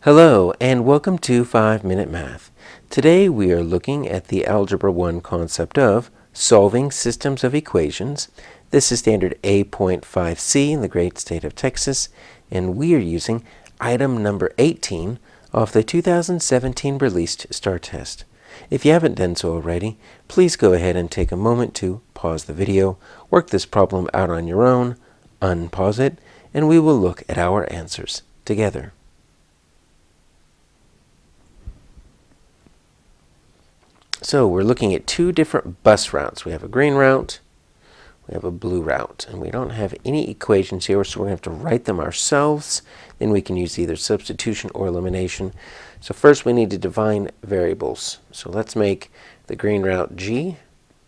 Hello and welcome to 5-Minute Math. Today we are looking at the Algebra 1 concept of solving systems of equations. This is standard A.5C in the great state of Texas, and we are using item number 18 of the 2017 released STAAR test. If you haven't done so already, please go ahead and take a moment to pause the video, work this problem out on your own, unpause it, and we will look at our answers together. So we're looking at two different bus routes. We have a green route, we have a blue route, and we don't have any equations here, so we're going to have to write them ourselves. Then we can use either substitution or elimination. So first we need to define variables. So let's make the green route G,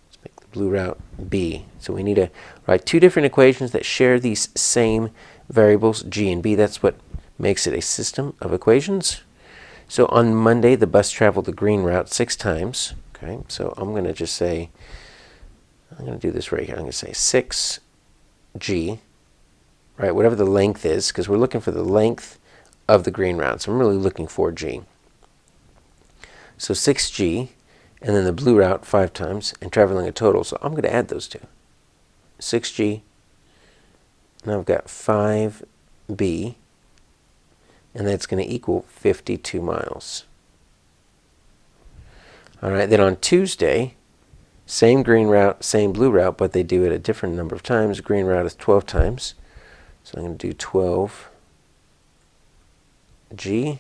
let's make the blue route B. So we need to write two different equations that share these same variables, G and B. That's what makes it a system of equations. So on Monday, the bus traveled the green route 6 times. Okay, so I'm going to just say, I'm going to do this right here. I'm going to say 6G, right, whatever the length is, because we're looking for the length of the green route. So I'm really looking for G. So 6G, and then the blue route 5 times, and traveling a total. So I'm going to add those two. 6G, now I've got 5B, and that's going to equal 52 miles. All right, then on Tuesday, same green route, same blue route, but they do it a different number of times. Green route is 12 times. So I'm going to do 12G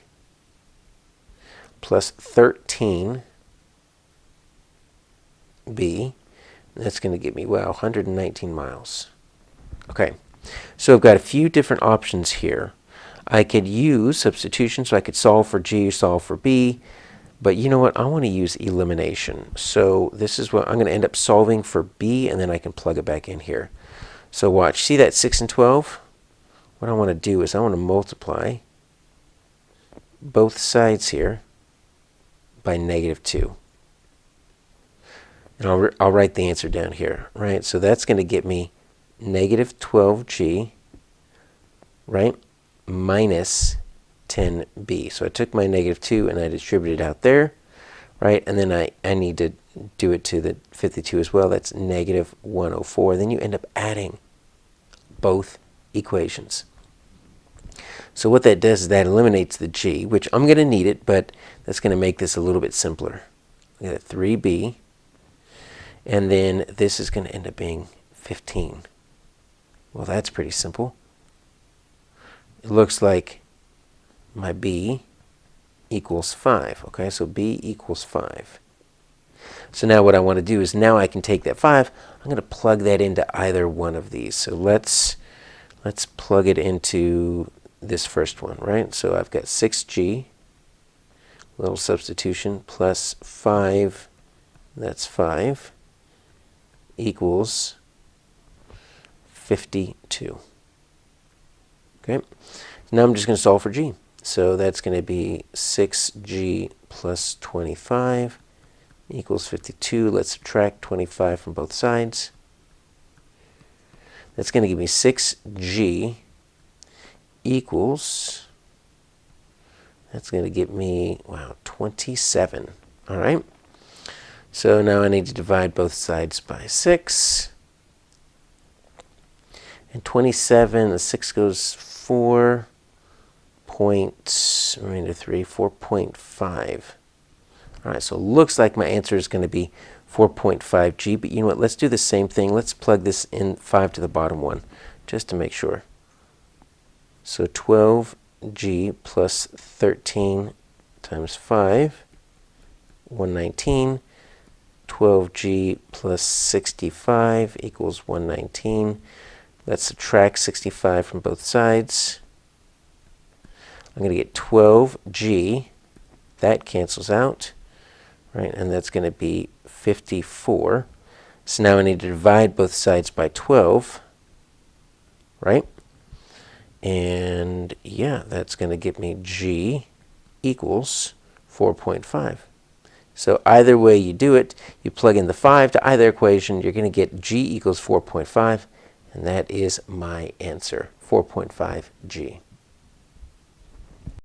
plus 13B. That's going to give me, wow, 119 miles. Okay, so I've got a few different options here. I could use substitution, so I could solve for G, solve for B. But you know what? I want to use elimination. So this is what I'm going to end up solving for B, and then I can plug it back in here. So watch. See that 6 and 12? What I want to do is I want to multiply both sides here by -2. And I'll write the answer down here, right? So that's going to get me -12G, right, minus 10B. So I took my -2 and I distributed it out there, right? And then I need to do it to the 52 as well. That's -104. Then you end up adding both equations. So what that does is that eliminates the G, which I'm going to need it, but that's going to make this a little bit simpler. We got 3B, and then this is going to end up being 15. Well, that's pretty simple. It looks like my B equals 5. Okay, so B equals 5. So now what I want to do is now I can take that 5. I'm going to plug that into either one of these. So let's plug it into this first one, right? So I've got 6G, little substitution, plus 5, that's 5, equals 52. Okay, now I'm just going to solve for G. So that's going to be 6G plus 25 equals 52. Let's subtract 25 from both sides. That's going to give me 6G equals, that's going to give me, wow, 27. All right. So now I need to divide both sides by 6. And 27, the 6 goes 4. 4.5. All right, so it looks like my answer is going to be 4.5G, but you know what? Let's do the same thing. Let's plug this in 5 to the bottom one, just to make sure. So 12G plus 13 times 5, 119. 12G plus 65 equals 119. Let's subtract 65 from both sides. I'm going to get 12G. That cancels out, right? And that's going to be 54. So now I need to divide both sides by 12, right? And yeah, that's going to give me G equals 4.5. So either way you do it, you plug in the 5 to either equation, you're going to get G equals 4.5, and that is my answer, 4.5G.